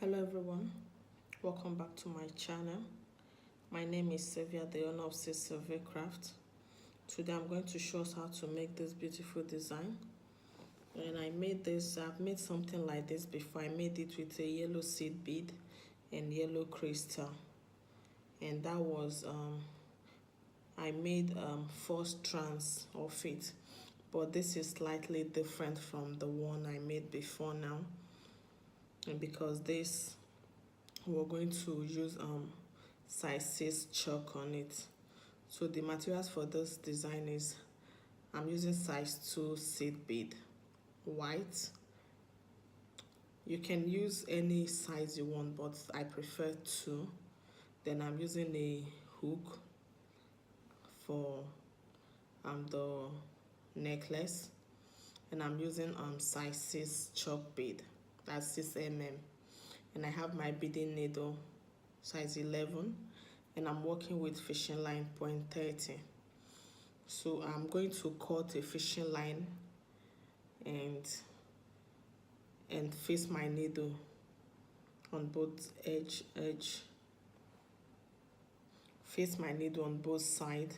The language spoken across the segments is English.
Hello everyone, welcome back to my channel. My name is Sylvia, the owner of CsylvicCraft. Today I'm going to show us how to make this beautiful design. And I've made something like this before. I made it with a yellow seed bead and yellow crystal. And that was, I made 4 strands of it. But this is slightly different from the one I made before now. And because this, we're going to use size 6 chalk on it. So the materials for this design is, I'm using size 2 seed bead, white. You can use any size you want, but I prefer 2. Then I'm using a hook for the necklace, and I'm using size 6 chalk bead, that's 6 mm. And I have my beading needle, size 11, and I'm working with fishing line 0.30. So I'm going to cut a fishing line and face my needle on both edge. Face my needle on both sides.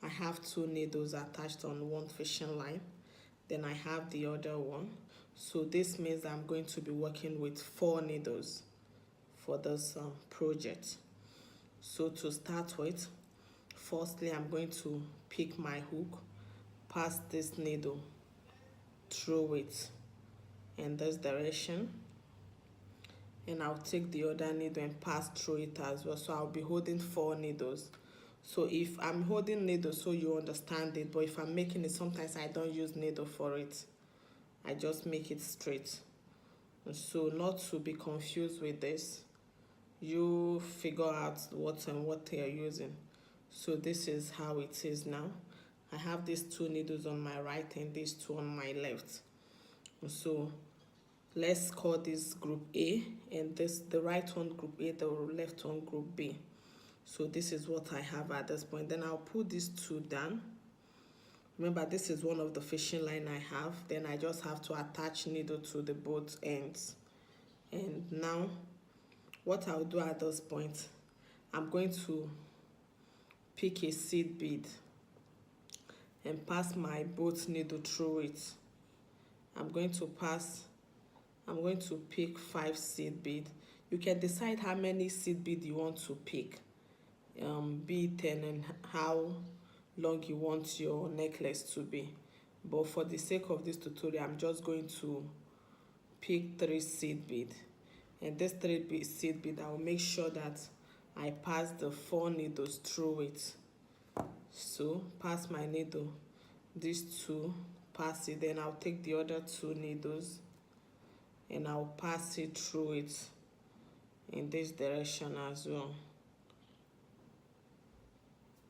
I have 2 needles attached on one fishing line. Then I have the other one. So this means I'm going to be working with 4 needles for this project. So to start with, firstly I'm going to pick my hook, pass this needle through it in this direction, and I'll take the other needle and pass through it as well. So I'll be holding 4 needles. So if I'm holding needle, so you understand it, but if I'm making it, sometimes I don't use needle for it. I just make it straight. So not to be confused with this, you figure out what you're using. So this is how it is now. I have these 2 needles on my right and these 2 on my left. So let's call this group A, and this the right one group A, the left one group B. So this is what I have at this point. Then I'll put these 2 down. Remember, this is one of the fishing line I have. Then I just have to attach needle to the both ends. And now what I'll do at this point, I'm going to pick a seed bead and pass my both needle through it. I'm going to pick 5 seed bead. You can decide how many seed bead you want to pick, be it 10, and how long you want your necklace to be. But for the sake of this tutorial, I'm just going to pick 3 seed bead. And this 3 seed bead, I will make sure that I pass the 4 needles through it. So pass my needle, these 2, pass it, then I'll take the other 2 needles and I'll pass it through it in this direction as well.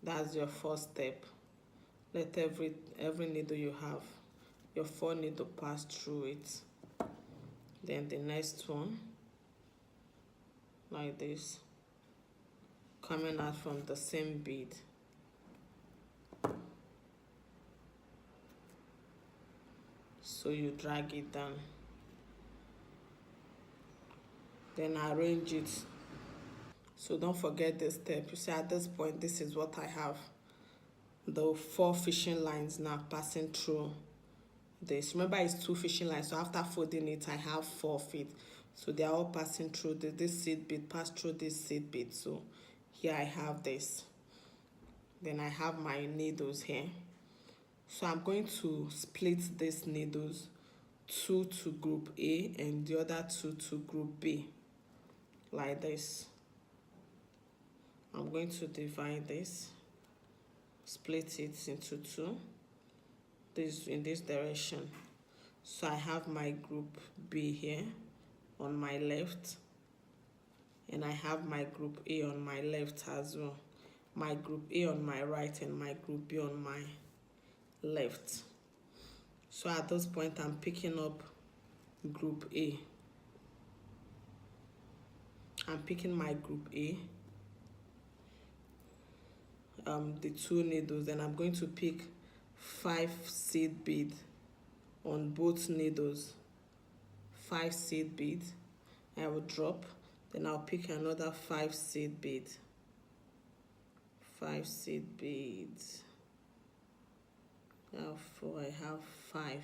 That's your first step. Let every needle you have, your 4 needle, pass through it. Then the next one, like this, coming out from the same bead. So you drag it down. Then arrange it. So don't forget this step. You see, at this point, this is what I have. The 4 fishing lines now passing through this. Remember, it's 2 fishing lines, so after folding it, I have 4 feet. So they are all passing through this seed bead, pass through this seed bead. So here I have this. Then I have my needles here. So I'm going to split these needles, 2 to group A and the other 2 to group B, like this. I'm going to divide this, split it into 2, this in this direction. So I have my group B here on my left, and I have my group A on my left as well, my group A on my right, and my group B on my left. So at this point, I'm picking up group A. I'm picking my group A, the 2 needles, and I'm going to pick 5 seed bead on both needles. 5 seed beads. I will drop. Then I'll pick another 5 seed bead. 5 seed beads. Now I have 5.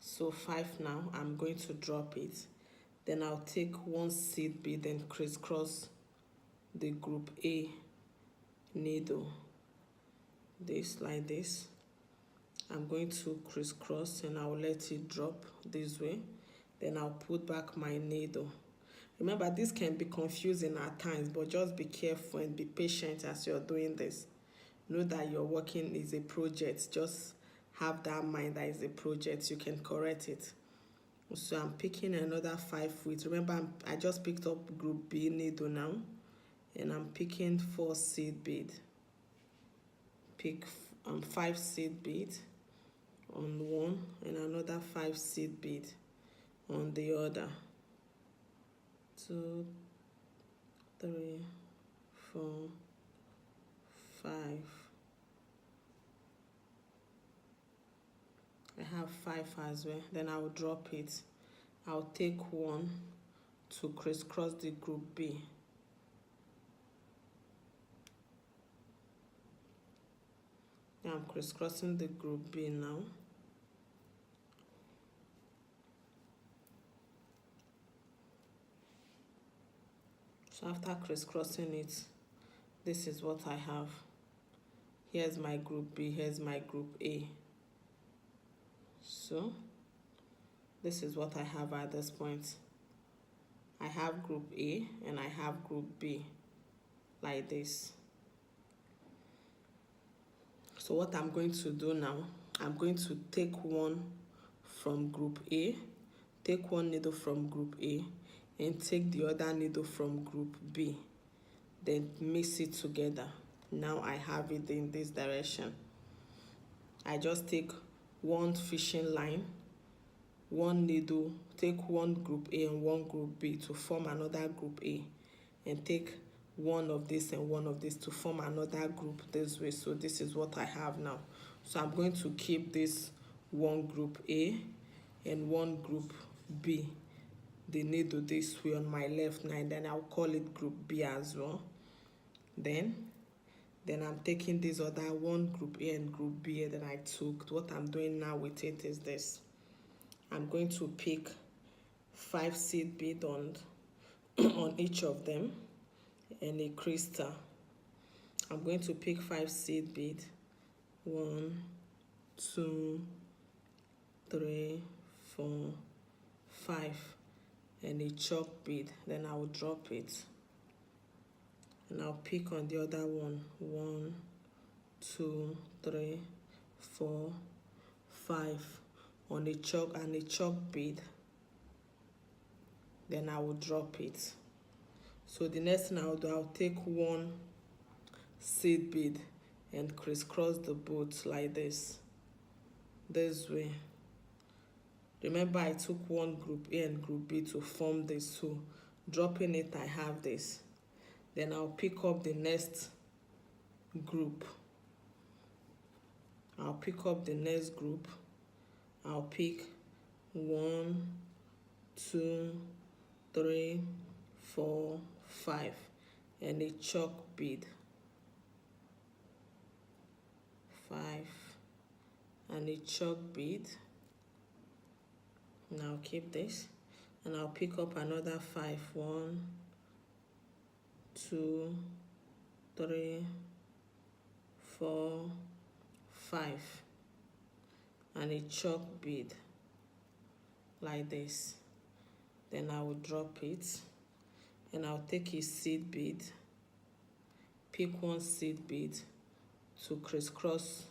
So 5 now, I'm going to drop it. Then I'll take 1 seed bead and crisscross the group A needle. This like this. I'm going to crisscross and I'll let it drop this way. Then I'll put back my needle. Remember, this can be confusing at times, but just be careful and be patient as you're doing this. Know that your working is a project. Just have that mind that is a project. You can correct it. So I'm picking another 5 width. Remember, I just picked up group B needle now, and I'm picking 4 seed bead. Pick 5 seed bead on one and another 5 seed bead on the other. 2, 3, 4, 5. I have 5 as well. Then I will drop it. I'll take 1 to crisscross the group B. Now I'm crisscrossing the group B now. So after crisscrossing it, this is what I have. Here's my group B, here's my group A. So this is what I have at this point. I have group A and I have group B like this. So what I'm going to do now, I'm going to take 1 from group A, take 1 needle from group A, and take the other needle from group B. Then mix it together. Now I have it in this direction. I just take 1 fishing line, 1 needle, take 1 group A and 1 group B to form another group A, and take 1 of this and 1 of this to form another group this way. So this is what I have now. So I'm going to keep this 1 group A and 1 group B, the needle this way on my left now, and then I'll call it group B as well. Then I'm taking this other 1 group A and group B that I took. What I'm doing now with it is this. I'm going to pick 5 seed bead on each of them and a crystal. I'm going to pick 5 seed bead. 1, 2, 3, 4, 5, and a chalk bead. Then I will drop it. And I'll pick on the other one. 1, 2, 3, 4, 5 on a chalk and a chalk bead. Then I will drop it. So the next thing I'll do, I'll take 1 seed bead and crisscross the both like this way. Remember, I took 1 group A and group B to form this, so dropping it, I have this. Then I'll pick up the next group. I'll pick up the next group. I'll pick 1, 2, 3, 4, 5, and a chalk bead. 5 and a chalk bead. Now keep this, and I'll pick up another 5. 1, 2, 3, 4, 5, and a chalk bead like this. Then I will drop it, and I'll take a seed bead, pick 1 seed bead to crisscross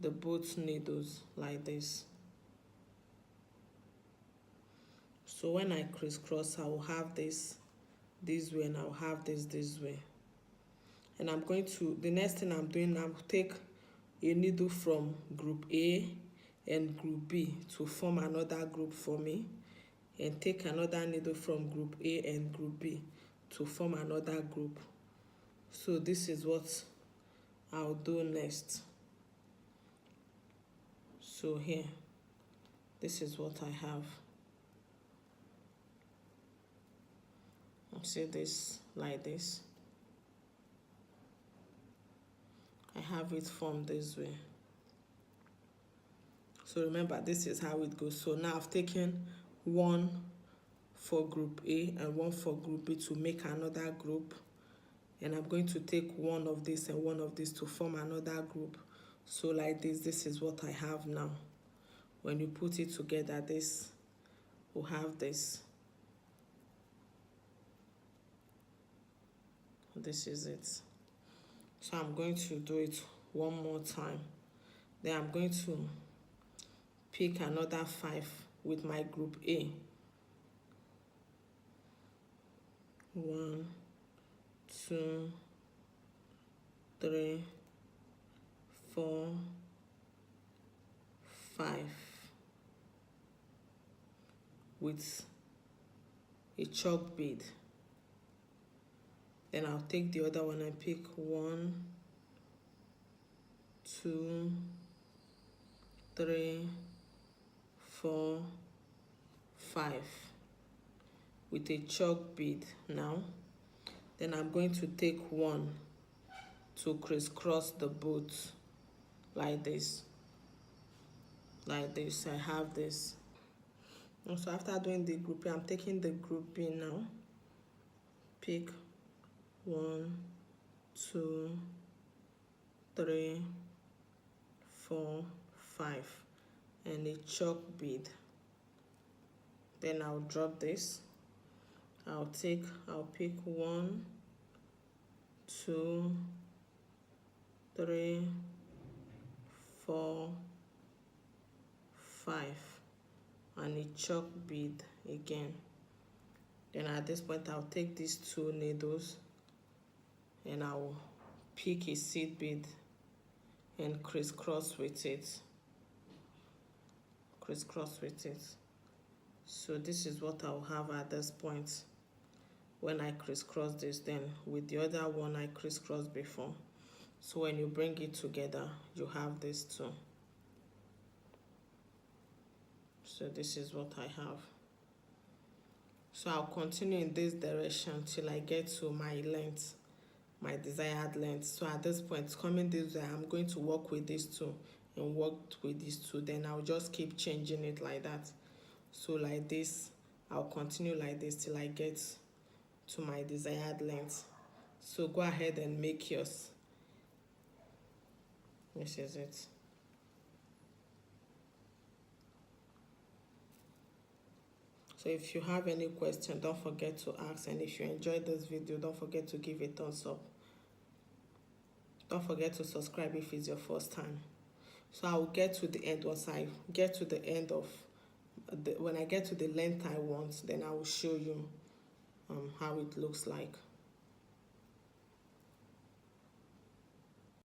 the both needles like this. So when I crisscross, I will have this way, and I'll have this way. And I'm going to, the next thing I'm doing, I'll take a needle from group A and group B to form another group for me, and take another needle from group A and group B to form another group. So this is what I'll do next. So here, this is what I have. See this like this. I have it formed this way. So remember, this is how it goes. So now I've taken one for group A and one for group B to make another group, and I'm going to take one of this and one of this to form another group. So like this is what I have now. When you put it together, this will have this. This is it. So I'm going to do it one more time. Then I'm going to pick another 5 with my group A. 1, 2, 3, 4, 5 with a chalk bead. Then I'll take the other one and pick 1, 2, 3, 4, 5 with a chalk bead now. Then I'm going to take one to crisscross the boat like this. Like this, I have this. And so after doing the group B, I'm taking the group B now. Pick 1, 2, 3, 4, 5 and a chalk bead. Then I'll drop this. I'll pick 1, 2, 3, 4, 5 and a chalk bead again. Then at this point I'll take these 2 needles and I'll pick a seed bead and crisscross with it. Crisscross with it. So this is what I'll have at this point when I crisscross this. Then with the other one I crisscrossed before. So when you bring it together, you have this too. So this is what I have. So I'll continue in this direction till I get to my length, my desired length. So at this point, coming this way, I'm going to work with these two and work with these two. Then I'll just keep changing it like that. So like this, I'll continue like this till I get to my desired length. So go ahead and make yours. This is it. So if you have any question, don't forget to ask. And if you enjoyed this video, don't forget to give a thumbs up. Don't forget to subscribe if it's your first time. So I will get to the end. Once I get to the end of when I get to the length I want, then I will show you how it looks like.